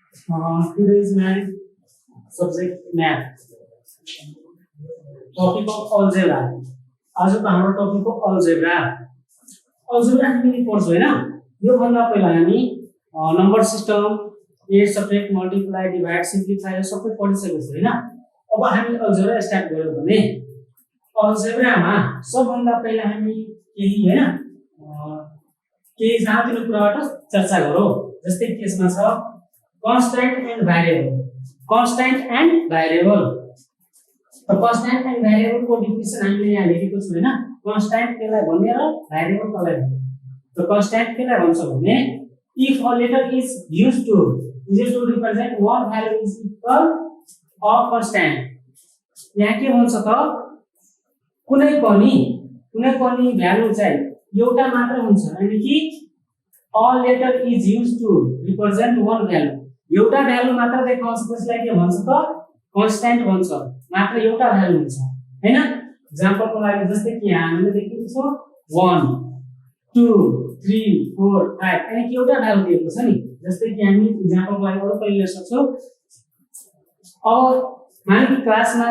Today's math subject math. Topic of algebra. आज को हाम्रो टपिक हो algebra. Algebra हामी पढ्छौं हैन? यो भन्दा पहिला हामी number system, add, subtract, multiply, divide, simplify यो सबै पढिसकेको छौं हैन? अब हामी algebra स्टार्ट गर्यौं भने algebra मा सबभन्दा पहिला हामी केही हैन केही सानो कुराबाट चर्चा गरौं। जस्तै केसमा छ constant and variable. Constant and variable. तो constant and variable को डिफिनेसन हामीले यहाँ लेखेको छु हैन? constant केलाई भन्ने र variable केलाई भन्ने। तो constant केलाई भन्छ भने if a letter is used to represent one value is equal or constant. यहाँ के भन्छ त कुनै पनि भ्यालु चाहिँ एउटा मात्र हुन्छ, अनि कि all letter is used to represent one value. एउटा भ्यालु मात्र देखाउँछ त्यसलाई के भन्छ त कन्स्ट्यान्ट भन्छ, मात्र एउटा भ्यालु हुन्छ हैन? एक्जाम्पलको लागि जस्तै कि यहाँ हामीले लेखेको छ 1 2 3 4 5 अनि एउटा भ्यालु दिएको छ नि। जस्तै कि हामी एक्जाम्पलको लागि अरु पनि लिन सक्छौं। अब हामी क्लासमा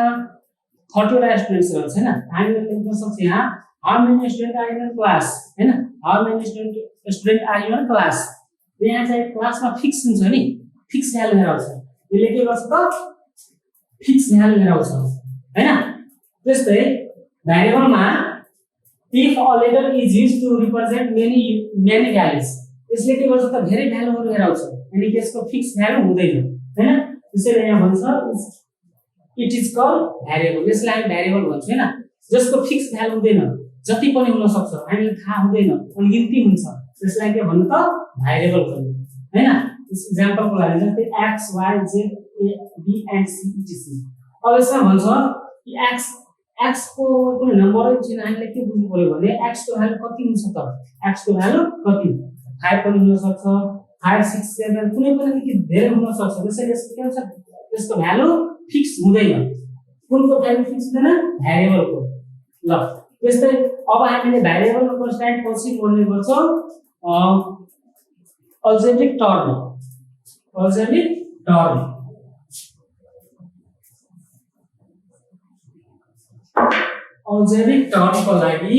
30 वटा स्टुडेन्ट्स रहन्छ हैन? हामीले लेख्न सक्छौं यहाँ how many students are in class हैन? how many student are in class. यहाँ चाहिँ क्लासमा फिक्स हुन्छ नि, फिक्स भ्यालु लिएर आउँछ। यसले के गर्छ त फिक्स भ्यालु लिएर आउँछ हैन? त्यस्तै भेरिएबलमा if a letter is used to represent many values, यसले के गर्छ त धेरै भ्यालुहरु लिएर आउँछ, अनि त्यसको फिक्स भ्यालु हुँदैन हैन? त्यसैले यहाँ भन्छ it is called variable. यसलाई हामी भेरिएबल भन्छौं हैन? जसको फिक्स भ्यालु हुँदैन, जति पनि हुन सक्छ, हामीले थाहा हुँदैन, अनगिन्ती हुन्छ, त्यसलाई के भन्नु त भेरिएबल भन्नु हैन? एक्जाम्पलको लागि जस्तै x y z a b and c etc. अब यसमा भन्छ कि x को कुनै नम्बरै छैन, हामीले के बुझ्नु पर्यो भने x को भ्यालु कति हुन्छ त? x को भ्यालु कति 5 पनि हुन सक्छ, 5 6 7 कुनै पनि कि धेरै हुन सक्छ। त्यसैले यसको के हुन्छ, यसको भ्यालु फिक्स हुँदैन। कुनको भ्यालु फिक्स हुँदैन? भेरिएबलको। ल त्यस्तै अब हामीले भेरिएबल र कन्स्ट्यान्ट पछि पढ्ने गर्छौं algebraic term. Algebraic term algebraic टर्मको लागि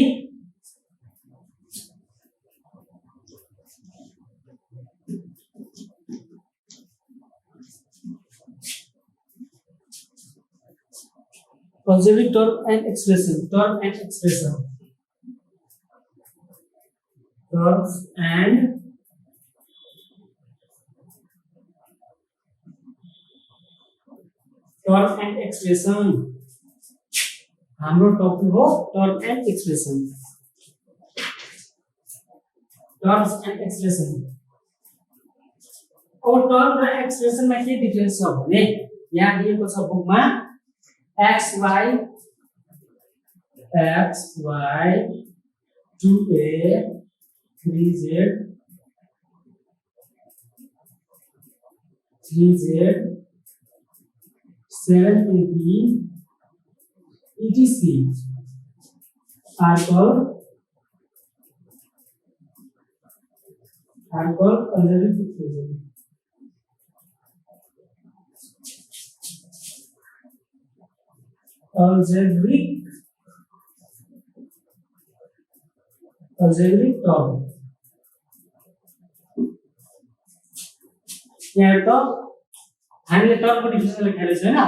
algebraic term and expression. Terms and expression. हाम्रो टपिक हो term and expression. Terms and expression. अब टर्म र एक्सप्रेसनमा के डिफरेन्स छ भने यहाँ दिएको छ बुकमा x y 2a 3z 7ab etc. are called algebraic equation. algebraic term. यहाँ त हामीले टर्मको डिफिनेसन लेखेको छ हैन?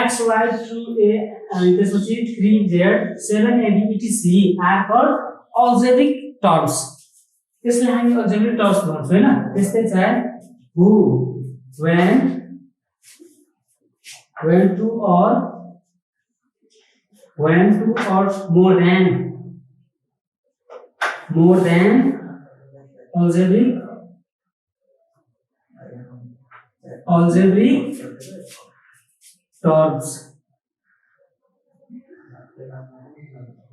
x y 2a अनि त्यसपछि 3z 7ab etc. are called algebraic terms. त्यसलाई हामी algebraic terms भन्छौं हैन? त्यस्तै चाहिँ who, when two or more than algebraic terms.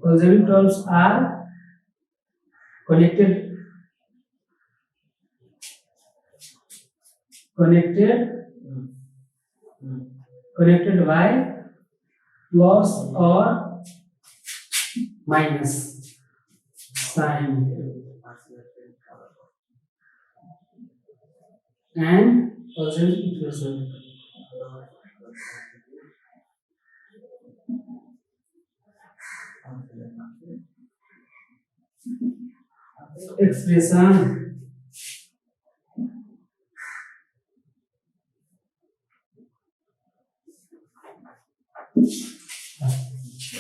Algebraic terms are connected by plus or minus sign and algebraic equation. Expression.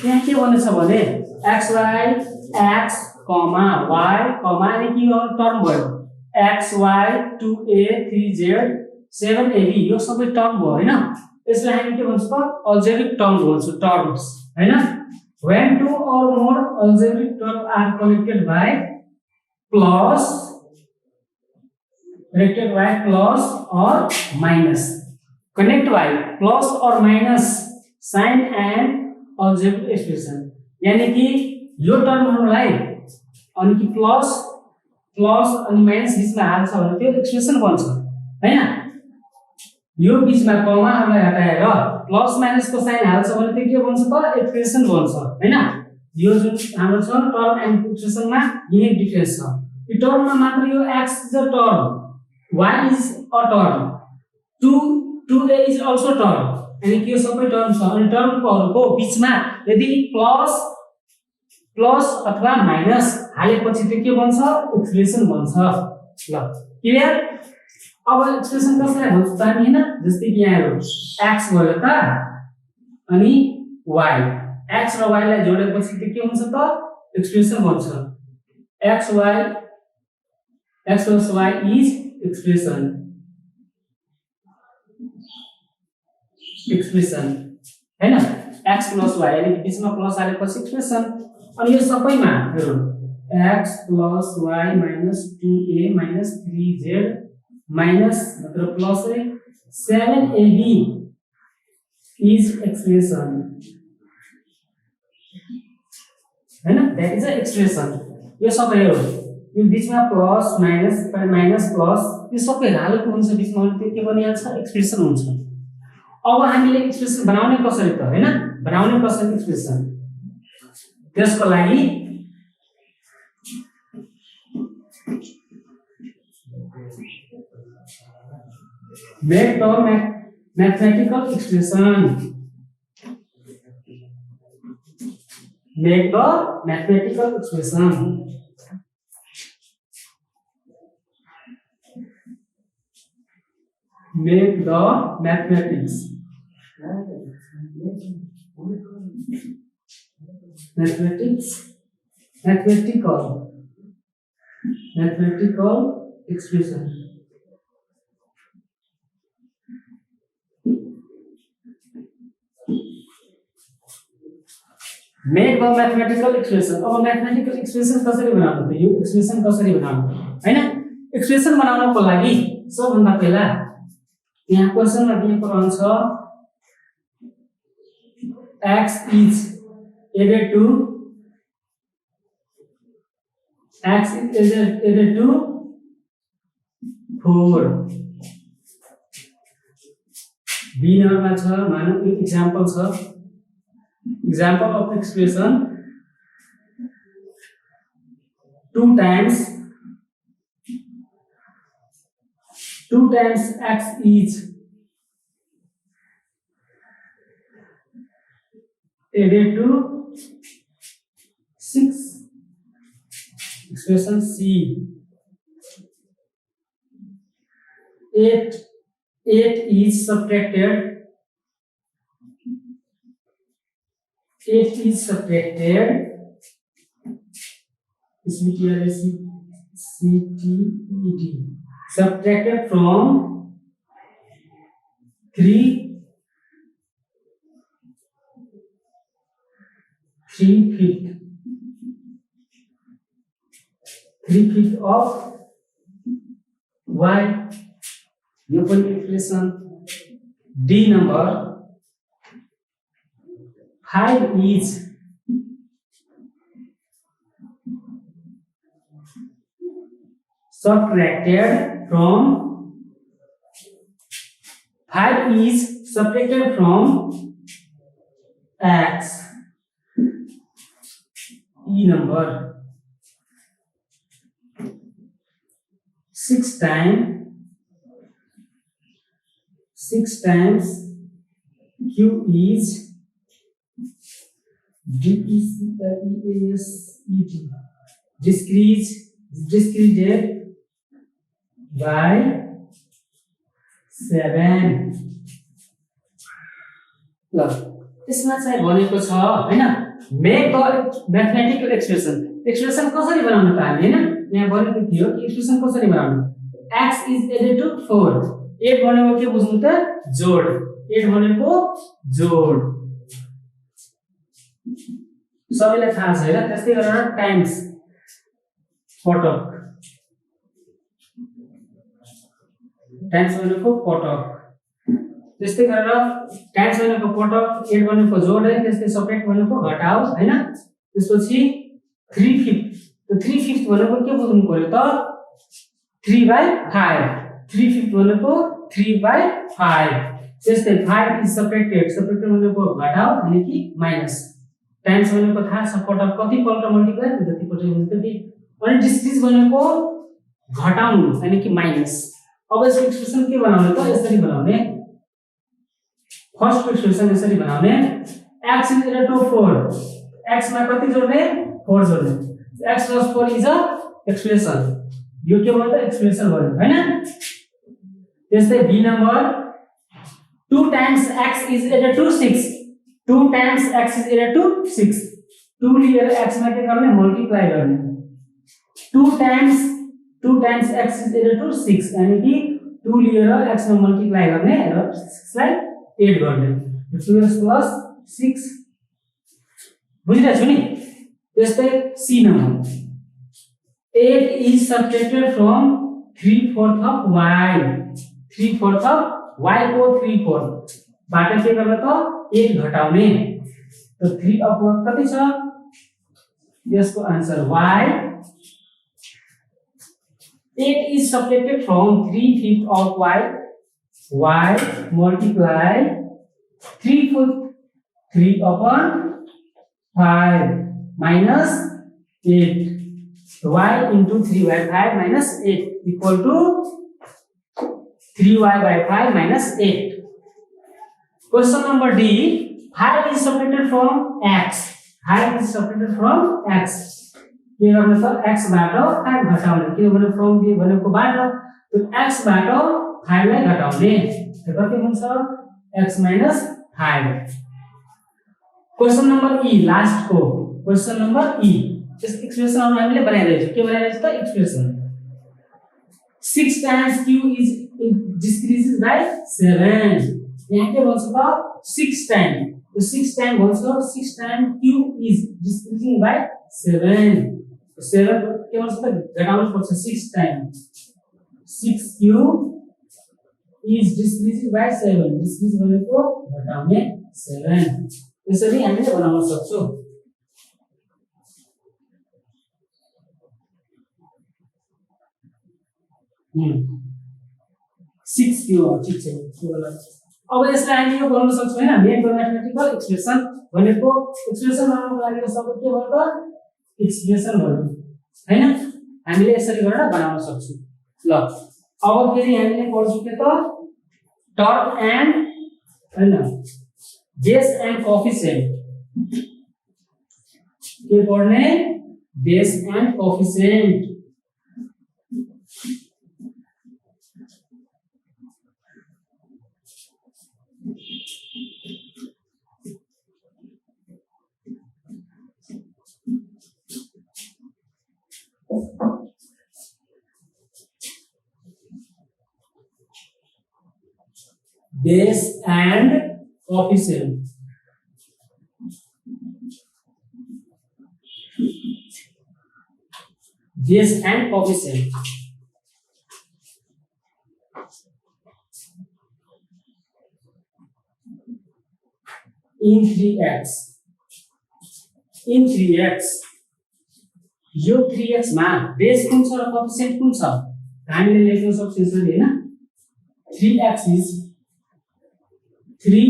यहाँ के भनेछ भने x y x y अनि के यो टर्म भयो x y 2a 3z 7ab यो सबै टर्म भयो हैन यसलाई हामी के भन्छौं त अल्जेब्रिक टर्म भन्छौं टर्म्स हैन when two or more algebraic terms are connected by plus or minus connect by plus or minus sign and algebraic expression यानी कि यो टर्महरुलाई अनि कि प्लस अनि माइनस बीचमा हाल्छ भने त्यो एक्सप्रेसन बन्छ हैन यो बीचमा कमाहरुलाई हटाएर प्लस माइनस को साइन हाल्छ भने त्यो के बन्छ त एक्सप्रेसन बन्छ हैन यो जुन हाम्रो छ टर्म एन्ड एक्सप्रेसनमा यही डिफरेन्स छ यो टर्ममा मात्र यो x is a term y is a term 2a is also term अनि के सबै टर्म छ अनि टर्महरुको बीचमा यदि प्लस अथवा माइनस हालेपछि त्यो के बन्छ एक्सप्रेसन बन्छ ल क्लियर अब एक्सप्रेसन कसलाई भन्छ त हामी हैन जस्तै कि यहाँ x भयो त अनि y x र y लाई जोडेपछि त्यो के हुन्छ त एक्सप्रेसन बन्छ x plus y is expression हैन x plus y यानी बीचमा प्लस हालेपछि एक्सप्रेसन अनि यो सबैमा हेरौ x plus y minus 2a minus 3z minus मतलब प्लस 7ab is expression हैन that is a expression यो सबै हेरौ यो बीचमा प्लस माइनस प्लस यो सबै हालेको हुन्छ बीचमा अनि त्यो के बनिहाल्छ एक्सप्रेसन हुन्छ अब हामीले एक्सप्रेसन बनाउने कसरी त हैन बनाउने कसरी एक्सप्रेसन त्यसको लागि make the mathematical expression make the mathematical expression make the mathematics mathematical expression make the mathematical expression अब mathematical expression कसरी बनाउनु त यो एक्सप्रेसन कसरी बनाउनु हैन एक्सप्रेसन बनाउनको लागि सबभन्दा पहिला यहाँ क्वेशनमा दिएको रहन्छ x is added to 4 b नम्बरमा छ मानौ एक एक्जाम्पल छ example of expression 2 times x is added to 6 expression c 8 is subtracted 8 is subtracted subtracted from 3 3/5 of y यो पनि expression d number 5 is subtracted from 5 is subtracted from x e number 6 times 6 times q is discreted by 7 ल त्यसमा चाहिँ भनेको छ हैन make the mathematical expression कसरी बनाउनु त हामी हैन यहाँ भनेको थियो कि एक्सप्रेसन कसरी बनाउनु x is equal to 4 8 भनेको के बुझ्नु त जोड 8 भनेको जोड सबैलाई थाहा छ हैन त्यस्तै गरेर टाइम्स पटक टाइम्स भनेको पटक त्यस्तै गरेर टाइम्स भनेको पटक 8 भनेको जोड है त्यस्तै सब्ट्र्याक्ट भनेको घटाउ हैन त्यसपछि 3/5 त्यो 3/5 भनेको के बुझ्नु पर्यो त 3/5 3/5 भनेको 3/5 त्यस्तै 5 इज सब्ट्र्याक्टेड भनेको घटाउ यानी कि माइनस टाइम्स भनेको थाहा छ पटक कति पल्ट मल्टिप्लाई जति पल्ट हुन्छ त्यति अनि डिस्क्रिज भनेको घटाउनु यानी कि माइनस अब यसको एक्सप्रेसन के बनाउने त यसरी बनाउने फर्स्ट एक्सप्रेसन यसरी बनाउने x is equal to 4 x मा कति जोड्ने 4 जोड्ने x plus 4 is a expression यो के भयो त एक्सप्रेसन भयो हैन त्यस्तै b number 2 times x is equal to 6 2 times x is equal to 6 2 लिएर x मा के गर्ने मल्टिप्लाई गर्ने 2 times x is equal to 6 यानी कि 2 लिएर x मा मल्टिप्लाई गर्ने र 6 लाई 8 गर्ने 2x plus 6 बुझिरहेको छु नि त्यस्तै c number 8 is subtracted from 3/4 of y 3/4 of y को 3/4 बाट के गर्ने त 8 घटाउने त 3 of कति छ यसको answer y 8 is subtracted from 3/5 of y multiply 3 upon 5 minus 8 y into 3/5 minus 8 equal to 3y/5 minus 8 question number D 5 is subtracted from x 5 is subtracted from x के गर्ने त x बाट 5 घटाउने किनभने फ्रम दिए भनेको बाट त्यो x बाट 5 लाई घटाउने त कति हुन्छ x minus 5 क्वेशन नम्बर ई लास्ट को क्वेशन नम्बर ई यस एक्सप्रेसन हामीले बनाइरहेछौँ के बनाइरहेछौँ त expression 6 times q is decreases by 7 यहाँ के भन्छ त 6 टाइम यो 6 टाइम भन्छ 6 time q is decreasing by 7 7 के भन्छ त घटाउनु पर्छ 6 time 6q is decreasing by 7 decrease भनेको घटाउने 7 यसरी हामीले बनाउन सक्छौं 6q ठीक छ अब यसलाई हामी यो गर्न सक्छौं हैन मेन म्याथमेटिकल एक्सप्रेसन भनेको एक्सप्रेसन बनाउनको लागि सब के भयो त एक्सप्रेसन भयो हैन हामीले यसरी गरेर बनाउन सक्छौं ल अब फेरि हामीले पढ्छौं के त टर्म एन्ड हैन बेस एन्ड कोएफिसिएन्ट के पढ्ने base and coefficient base and coefficient base and coefficient in 3x यो 3x मा बेस कुन छ र कोएफिसिएन्ट कुन छ हामीले लेख्न सक्छौं यसरी हैन 3x is 3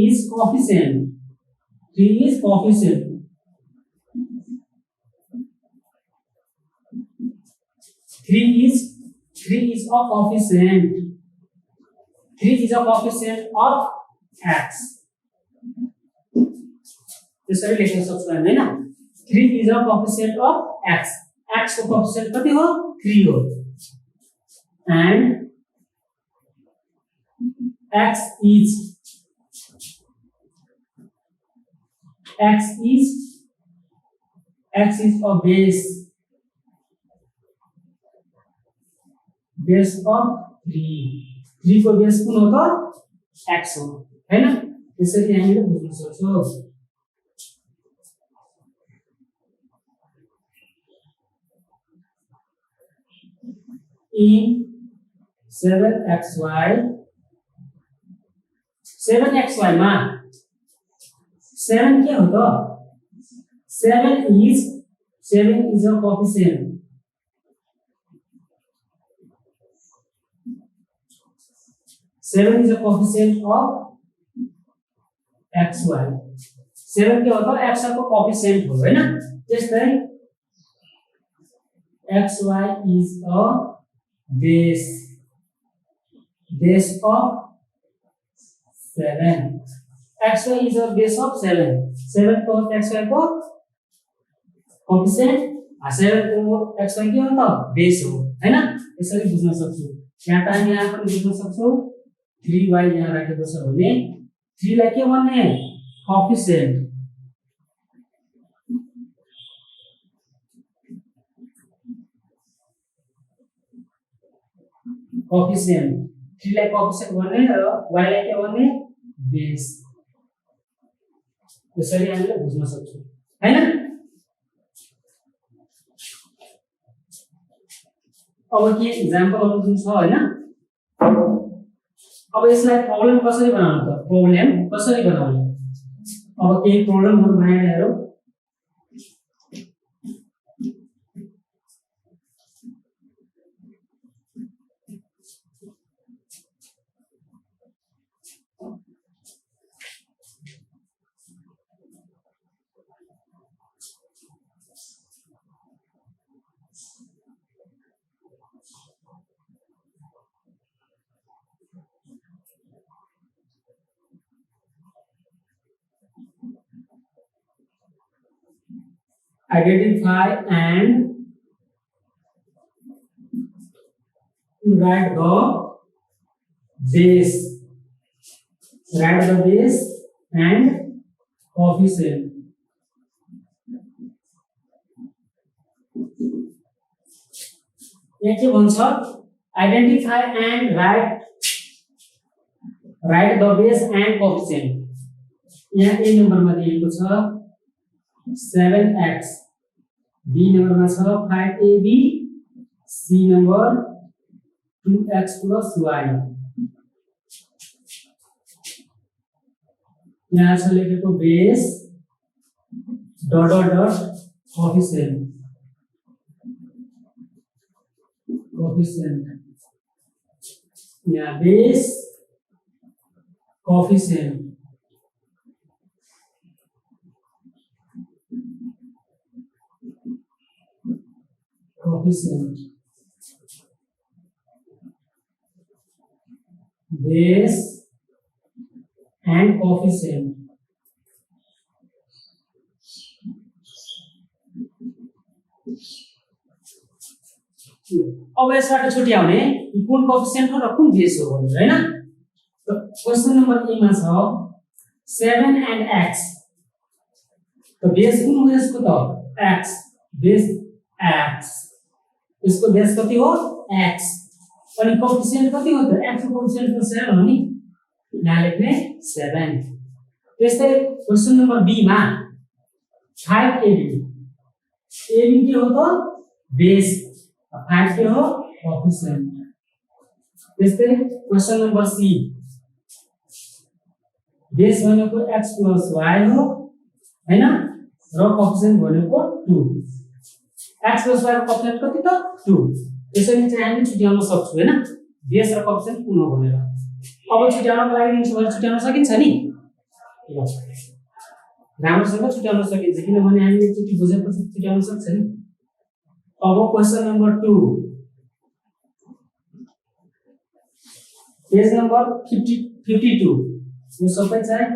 is coefficient 3 is coefficient 3 is a coefficient 3 is a coefficient of x. त्यसरी लेख्न सक्छौँ हामी हैन 3 is a coefficient of x. x को coefficient कति हो 3 हो and x is a base of 3 को बेस कुन हो त x हो हैन त्यसरी हामीले बुझ्न सक्छौं in 7xy मा 7 के हो त 7 is a coefficient 7 is a coefficient of xy 7 के हो त x को coefficient हो हैन त्यस्तै xy is a base of 7 xy is a base of 7 7 को xy को coefficient 7 को xy के हो त बेस हो हैन यसरी बुझ्न सक्छौं यहाँ त हामी यहाँ पनि बुझ्न सक्छौं 3y यहाँ राखेको छ भने 3 लाई के भन्ने coefficient coefficient 3 लाई coefficient भन्ने र y लाई के भन्ने बेस यसरी हामीले बुझ्न सक्छौं हैन अब के एक्जाम्पलहरु जुन छ हैन अब यसलाई प्रब्लम कसरी बनाउनु त प्रब्लम कसरी बनाउने अब केही प्रब्लमहरु बनाएर हेरौं identify and write the base and coefficient यहाँ के भन्छ identify and write the base and coefficient यहाँ ए नम्बरमा दिएको छ 7x B नम्बरमा छ 5ab C number 2x plus y यहाँ छ लेखेको base dot dot dot coefficient यहाँ base coefficient base and coefficient अब यसबाट छुट्याउने कुन कोएफिसिएन्ट हो र कुन बेस हो भनेर हैन त क्वेशन नम्बर ए मा छ 7 and x त बेस कुन हो यसको त x बेस x यसको बेस कति हो x अनि कोएफिसिएन्ट कति हो त x को कोएफिसिएन्ट त 7 हो नि यहाँ लेख्ने 7 त्यस्तै क्वेशन नम्बर बी मा 5ab ab के हो त बेस 5 के हो कोएफिसिएन्ट त्यस्तै क्वेशन नम्बर सी बेस भनेको x plus y हो हैन र कोएफिसिएन्ट भनेको 2 x plus y को कोएफिसिएन्ट कति त 2 यसरी चाहिँ हामी छुट्याउन सक्छौं हैन बेस र कोएफिसिएन्ट कुन हो भनेर अब छुट्याउनको लागि दिन्छु भने छुट्याउन सकिन्छ नि ल राम्रोसँग छुट्याउन सकिन्छ किनभने हामीले एकचोटी बुझेपछि छुट्याउन सक्छ नि अब क्वेशन नम्बर 2 पेज नम्बर 52 यो सबै चाहिँ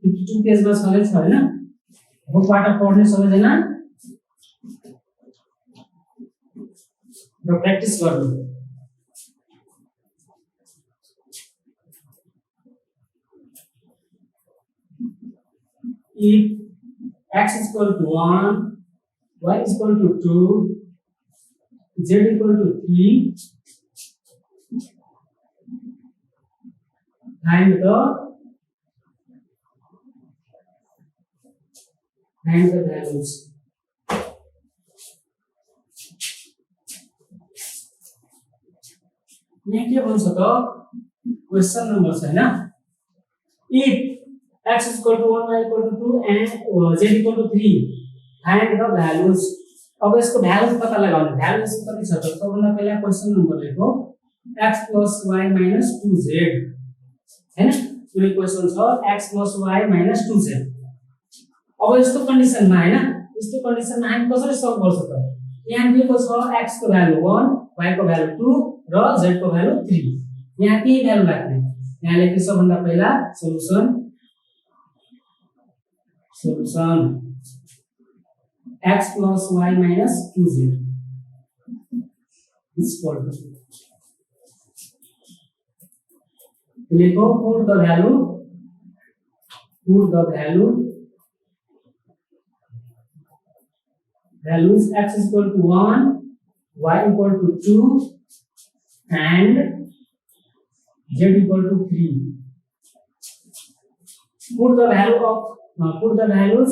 52 पेजमा छँदैछ हैन बुकबाट पढ्ने सबैजना र प्र्याक्टिस गर्नु if x is equal to 1 y is equal to 2 z equal to 3 find the values यहाँ के भन्छ त क्वेशन नम्बर छ हैन if x is equal to 1 y equal to 2 and z equal to 3 find the values अब यसको value पत्ता लगाउने भ्यालु यसको कति छ त सबभन्दा पहिला क्वेशन नम्बर लेखो x plus y minus 2z हैन यो क्वेशन छ x plus y minus 2z अब यस्तो कन्डिसनमा हैन यस्तो कन्डिसनमा हामी कसरी सल्भ गर्छौं त यहाँ दिएको छ x को भ्यालु 1 y को भ्यालु 2 र z को भ्यालु 3 यहाँ के भ्यालु राख्ने यहाँ लेख्ने सबभन्दा पहिला solution x plus y minus 2z is equal to लेखो put the value values x is equal to 1 y equal to 2 and z equal to 3 put the values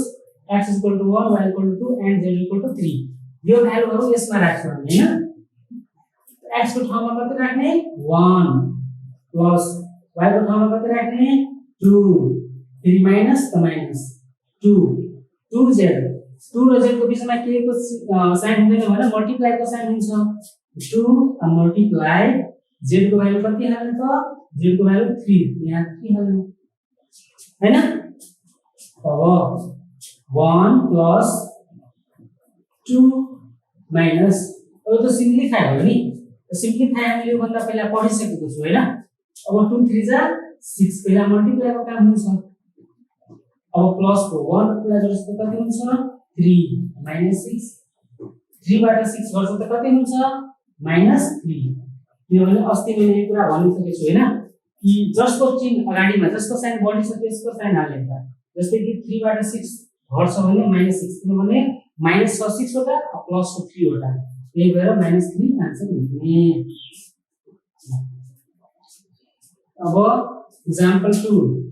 x is equal to 1 y equal to 2 and z equal to 3 यो भ्यालुहरु यसमा राख्छौं हैन x को ठाउँमा कति राख्ने 1 plus y को ठाउँमा कति राख्ने 2 3 minus the minus 2 2z 2 र z को बीचमा के को साइन हुँदैन भने मल्टिप्लाई को साइन हुन्छ 2 मल्टिप्लाई z को भ्यालु कति हाल्नु त z को भ्यालु 3 यहाँ 3 हाल्नु हैन अब 1 plus 2 minus अब त सिम्प्लिफाई हो नि सिम्प्लिफाई हामीले यो भन्दा पहिला पढिसकेको छु हैन अब 2 3 जा 6 पहिला मल्टिप्लाई को काम हुन्छ अब प्लस को 1 प्लस गरेपछि कति हुन्छ 3 minus 6 3 बाट 6 गर्छ त कति हुन्छ minus 3 यो भने अस्ति मैले यो कुरा भनिसकेको छु हैन कि जसको चिन्ह अगाडिमा जसको साइन बढी छ त्यसको साइन हाल्ने त जस्तै कि 3 बाट 6 घट्छ भने minus 6 किनभने minus 6 वटा प्लस को 3 वटा यही भएर minus 3 आन्सर हुने अब example 2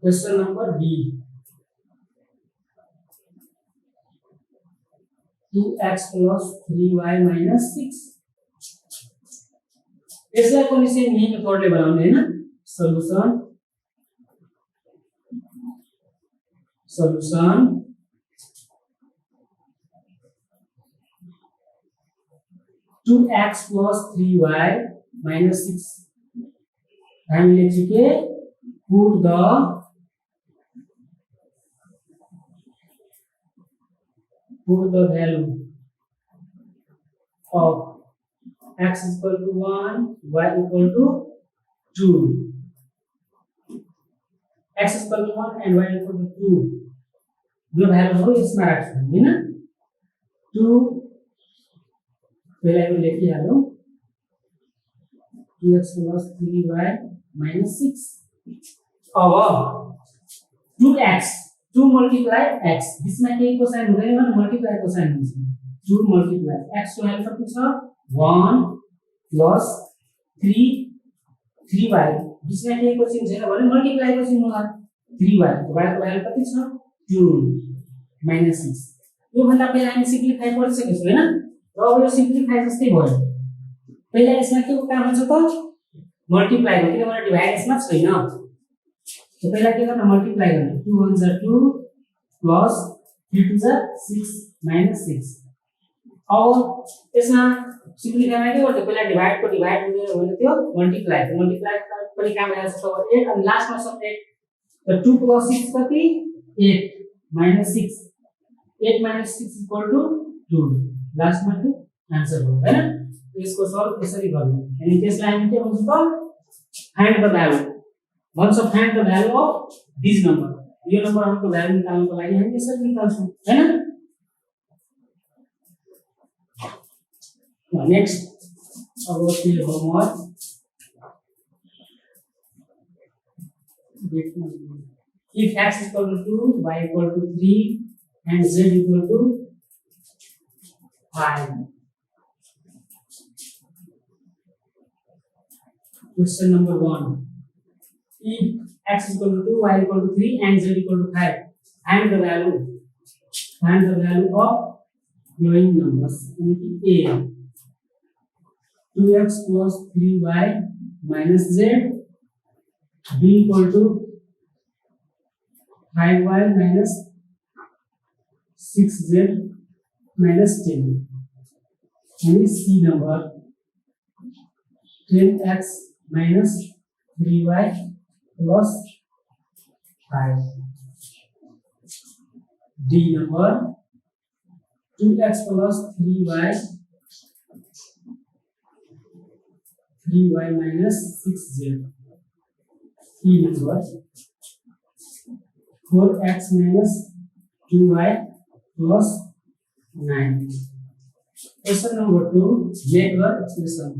question number B 2x plus 3y minus 6 यसलाई पनि सेम यही मेथडले बनाउने हैन solution 2x plus 3y minus 6 हामीले के put the value of x is equal to 1 y equal to 2 x is equal to 1 and y equal to 2 यो भ्यालुहरु यसमा राख्छौं हैन 2 पहिला यो लेखिहालौं 2x plus 3y minus 6 अब 2x 2 multiply x बीचमा के को साइन हुँदैन भने मल्टिप्लाई को साइन हुन्छ 2 multiply x को भ्यालु कति छ 1 plus 3 3y बीचमा के को चिन्ह छैन भने मल्टिप्लाई को चिन्ह होला 3y y को भ्यालु कति छ 2 minus 6 यो भन्दा पहिला हामी सिम्प्लिफाई गरिसकेको छु हैन र अब यो सिम्प्लिफाई जस्तै भयो पहिला यसमा के को काम हुन्छ त मल्टिप्लाई हो किनभने डिभाइड यसमा छैन तो पहिला के गर्न मल्टिप्लाई गर्ने 2 1 जा 2 प्लस 3 2 जा 6 minus 6 अब यसमा सिम्प्लिफाई के गर्छ पहिला डिभाइड को डिभाइड हुँदैन भने त्यो मल्टिप्लाई पनि काम भइरहेछ त 8 अनि लास्टमा सब 8 त 2 plus 6 कति 8 minus 6 8 minus 6 equal to 2 last में आंसर हो है ना। तो इसको सॉल्व यसरी गर्नु अनि त्यसलाई हामी के भन्छौँ त फाइन्ड द भ्यालु भन्छ find the value of this number यो नम्बरहरुको भ्यालु निकाल्नको लागि हामी यसरी निकाल्छौँ हैन। नेक्स्ट अब के homework if x equal to 2 y equal to 3 and z equal to 5. Question number 1. If x equal to 2, y equal to 3 and z equal to 5, find the value of following numbers. A 2x plus 3y minus z, b equal to 5y minus 6z minus 10. And C number 10x minus 3y plus 5. D number 2x plus 3y minus 6z. E number 4x minus 2y plus 9. Question number 2. Make the expression.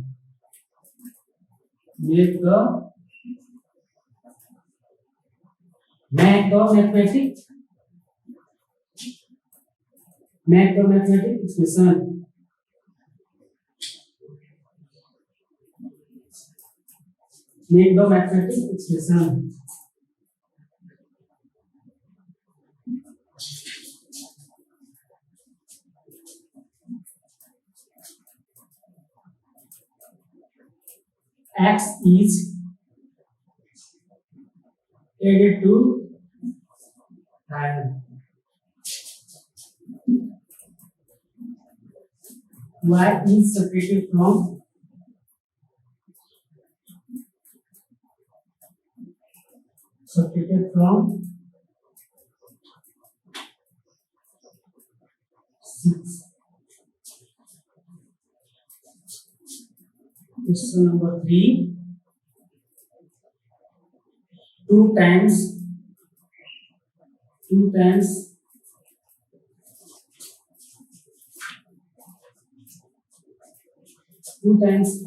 Make the mathematic expression. Make the mathematic expression. X is added to 5. Y is separated from 6. Question number 3. 2 times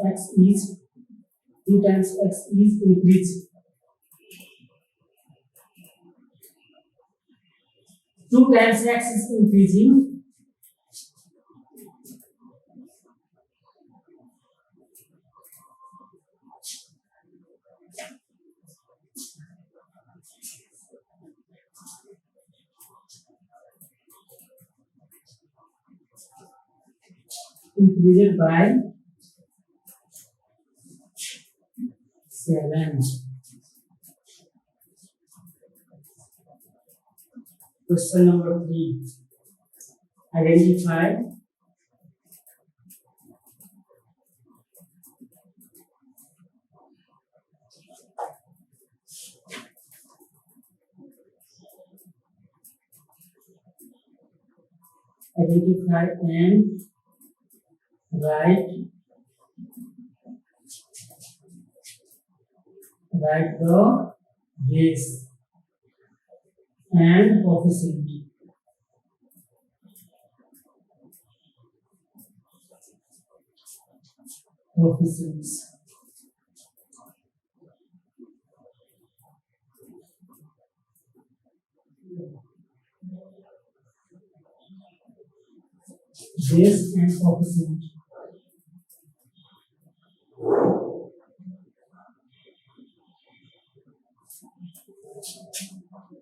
x is increased. 2 times x is increasing. Increased by 7. Question number 3. Identify and write the base and coefficient. Coefficients. Base and coefficient.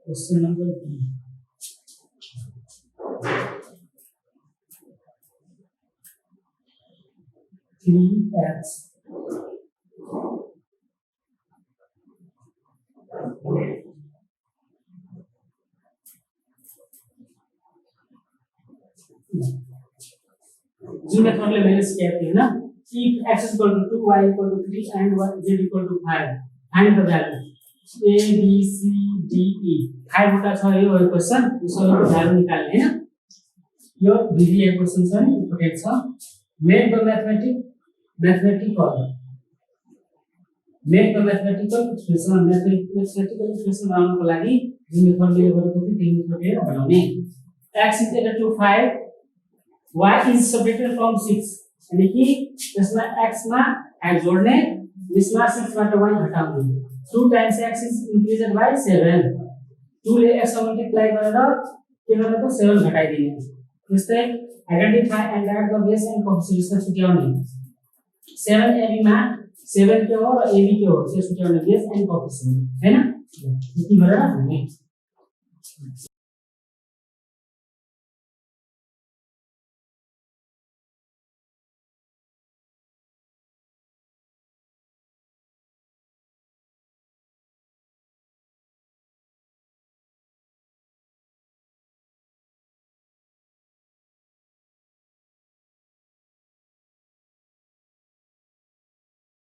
Question number 3. Three x जो मेथडले मैले सिकाएको थिएँ हैन if x is equal to 2 y equal to 3 and z equal to 5 find the value a b c d e 5 वटा छ यो question यो सबैको भ्यालु निकाल्ने हैन यो भिडियो क्वेशन छ नि इम्पोर्टेन्ट छ मेक द मैथमेटिकल इक्वेसन बनाउनको लागि जुन मेथड लिएर गरेको थियो त्यही मेथड लिएर बनाउने x is equal to 5 y is subtracted from 6 यानी कि यसमा x मा 5 जोड्ने यसमा 6 बाट 1 घटाउने 2 times x is increased by 7 2 ले x मल्टिप्लाई गरेर के गर्नको 7 घटाइदिने त्यस्तै identify and add the base and coefficients छुट्याउने 7ab मा 7 के हो र ab के हो त्यो छुट्याउने बेस एन्ड कोएफिसिएन्ट हैन यति गरेर हुने